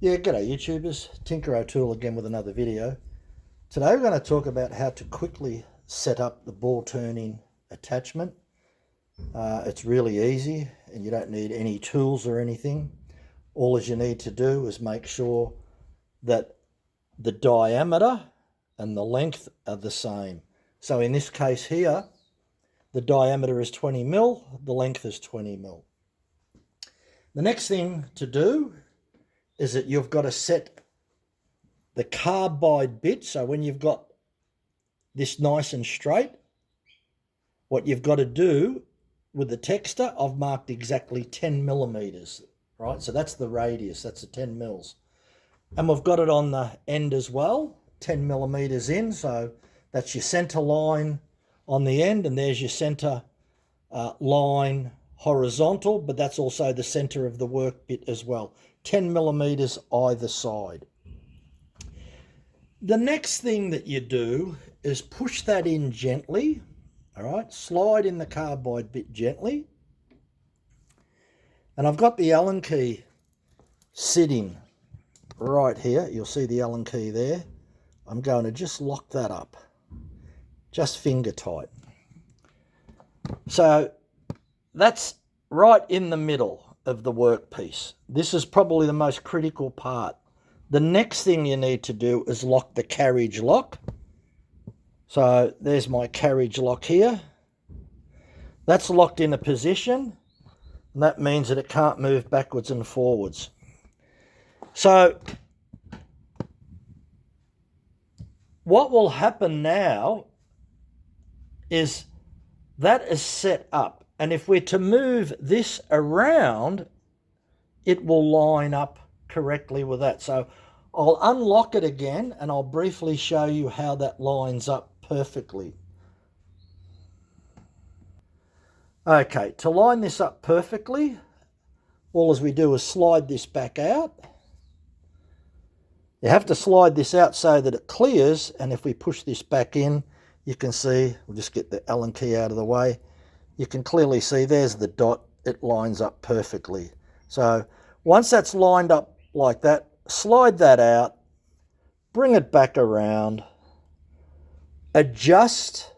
Yeah, g'day YouTubers, Tinker O'Toole again with another video. Today we're going to talk about how to quickly set up the ball turning attachment. It's really easy and you don't need any tools or anything. All you need to do is make sure that the diameter and the length are the same. So in this case here, the diameter is 20 mil, the length is 20 mil. The next thing to do is that you've got to set the carbide bit. So when you've got this nice and straight, what you've got to do with the texter, I've marked exactly 10 millimeters, right? So that's the radius, that's the 10 mils. And we've got it on the end as well, 10 millimeters in. So that's your center line on the end, and there's your center line horizontal, but that's also the center of the work bit as well. 10 millimeters either side. The next thing that you do is push that in gently, all right? Slide in the carbide bit gently. And I've got the Allen key sitting right here. You'll see the Allen key there. I'm going to just lock that up, just finger tight. So that's right in the middle of the workpiece. This is probably the most critical part. The next thing you need to do is lock the carriage lock. So there's my carriage lock here. That's locked in a position, and that means that it can't move backwards and forwards. So what will happen now is that is set up. And if we're to move this around, it will line up correctly with that. So I'll unlock it again and I'll briefly show you how that lines up perfectly. Okay, to line this up perfectly, all as we do is slide this back out. You have to slide this out so that it clears, and if we push this back in, you can see, we'll just get the Allen key out of the way, you can clearly see there's the dot, it lines up perfectly. So once that's lined up like that, slide that out, bring it back around, adjust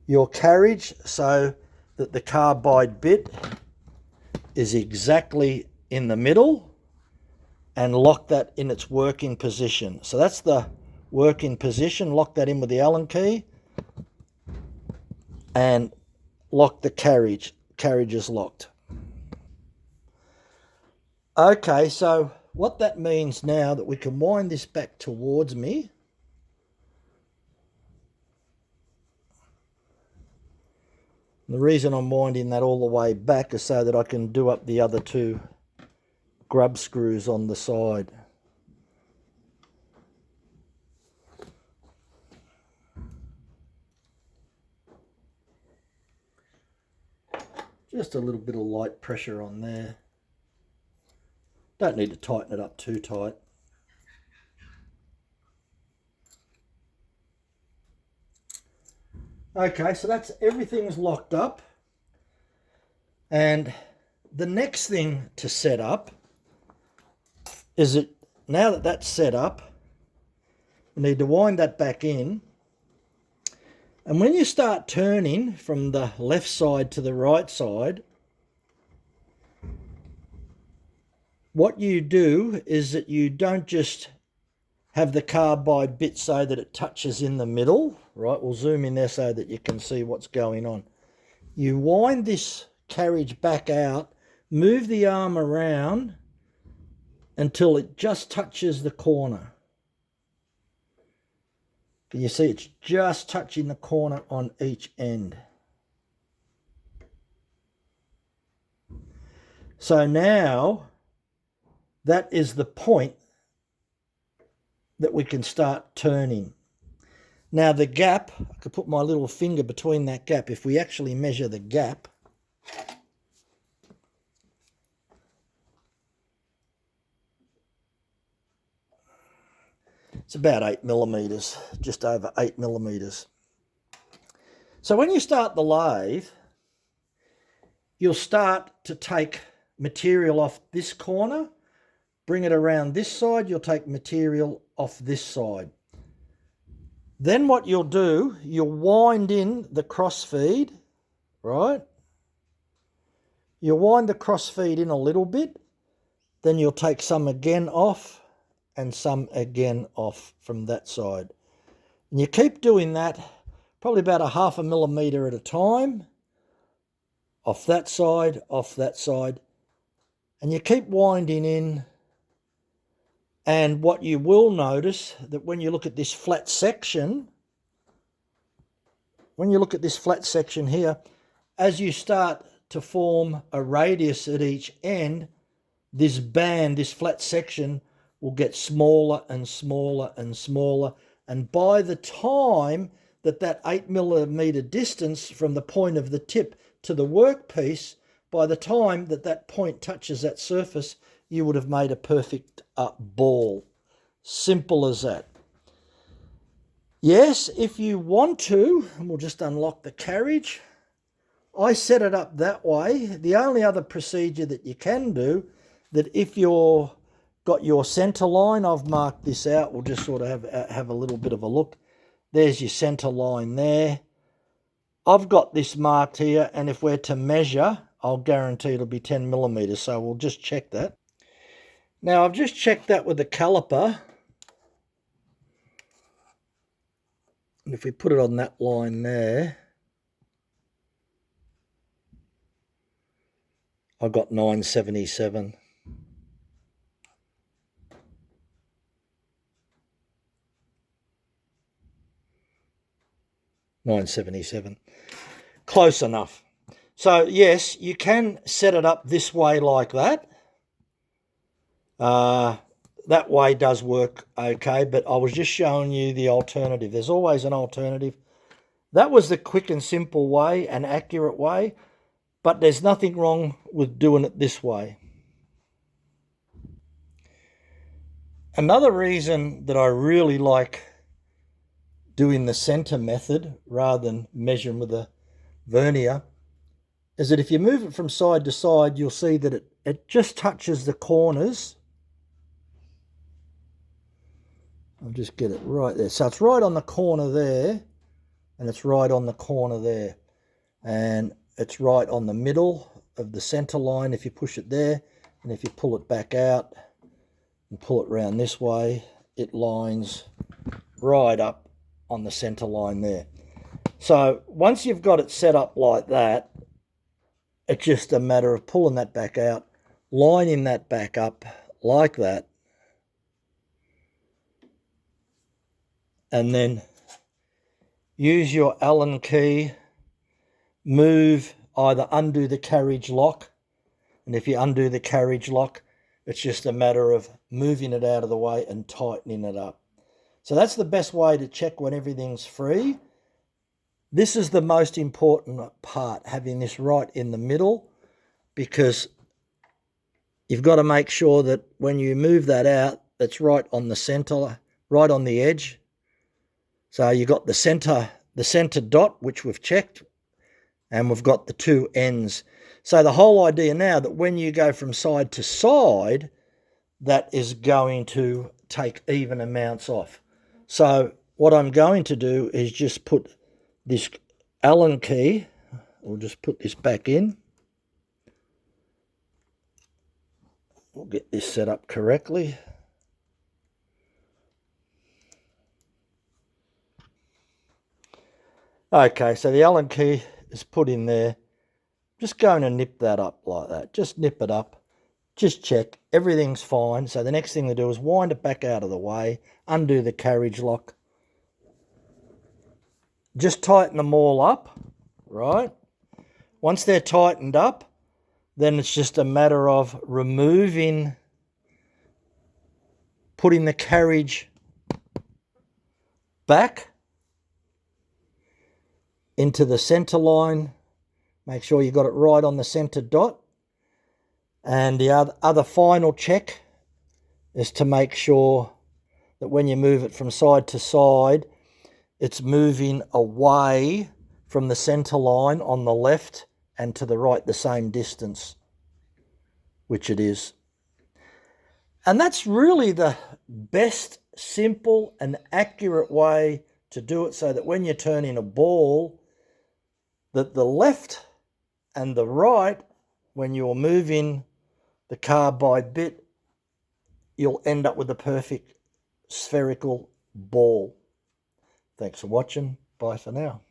your carriage so that the carbide bit is exactly in the middle, and lock that in its working position. So that's the working position. Lock that in with the Allen key and lock the carriage. Carriage is locked. Okay, so what that means now that we can wind this back towards me. The reason I'm winding that all the way back is so that I can do up the other two grub screws on the side. Just a little bit of light pressure on there. Don't need to tighten it up too tight. Okay, so that's everything's locked up. And the next thing to set up is that now that that's set up, we need to wind that back in. And when you start turning from the left side to the right side, what you do is that you don't just have the carbide bit so that it touches in the middle, right? We'll zoom in there so that you can see what's going on. You wind this carriage back out, move the arm around until it just touches the corner. Can you see it's just touching the corner on each end? So now that is the point that we can start turning. Now the gap, I could put my little finger between that gap. If we actually measure the gap, it's about 8 millimeters, just over 8 millimeters. So when you start the lathe, you'll start to take material off this corner, bring it around this side, you'll take material off this side. Then what you'll do, you'll wind in the crossfeed, right? You'll wind the crossfeed in a little bit, then you'll take some again off and some again off from that side. And you keep doing that, probably about 1/2 millimetre at a time, off that side, and you keep winding in. And what you will notice, that when you look at this flat section, here, as you start to form a radius at each end, this band, this flat section, will get smaller and smaller and smaller. And by the time that 8 millimetre distance from the point of the tip to the workpiece, by the time that point touches that surface, you would have made a perfect ball. Simple as that. Yes, if you want to, and we'll just unlock the carriage, I set it up that way. The only other procedure that you can do, that if you're got your centre line, I've marked this out, we'll just sort of have a little bit of a look. There's your centre line there. I've got this marked here, and if we're to measure, I'll guarantee it'll be 10 millimetres, so we'll just check that. Now, I've just checked that with the caliper. And if we put it on that line there, I've got 977. Close enough. So yes, you can set it up this way like that. That way does work okay, but I was just showing you the alternative. There's always an alternative. That was the quick and simple way, an accurate way, but there's nothing wrong with doing it this way. Another reason that I really like doing the centre method rather than measuring with a vernier is that if you move it from side to side, you'll see that it just touches the corners. I'll just get it right there. So it's right on the corner there, and it's right on the corner there. And it's right on the middle of the centre line if you push it there. And if you pull it back out and pull it round this way, it lines right up on the centre line there. So once you've got it set up like that, it's just a matter of pulling that back out, lining that back up like that, and then use your Allen key, move, either undo the carriage lock, and if you undo the carriage lock, it's just a matter of moving it out of the way and tightening it up. So that's the best way to check when everything's free. This is the most important part, having this right in the middle, because you've got to make sure that when you move that out, it's right on the centre, right on the edge. So you've got the centre dot, which we've checked, and we've got the two ends. So the whole idea now that when you go from side to side, that is going to take even amounts off. So what I'm going to do is just put this Allen key, we'll just put this back in. We'll get this set up correctly. Okay, so the Allen key is put in there. Just going to nip that up like that. Just nip it up. Just check. Everything's fine. So the next thing to do is wind it back out of the way. Undo the carriage lock. Just tighten them all up, right? Once they're tightened up, then it's just a matter of removing, putting the carriage back into the centre line. Make sure you got it right on the centre dot. And the other final check is to make sure that when you move it from side to side, it's moving away from the centre line on the left and to the right the same distance, which it is. And that's really the best, simple and accurate way to do it, so that when you're turning a ball, that the left and the right, when you're moving the carbide bit, you'll end up with a perfect spherical ball. Thanks for watching. Bye for now.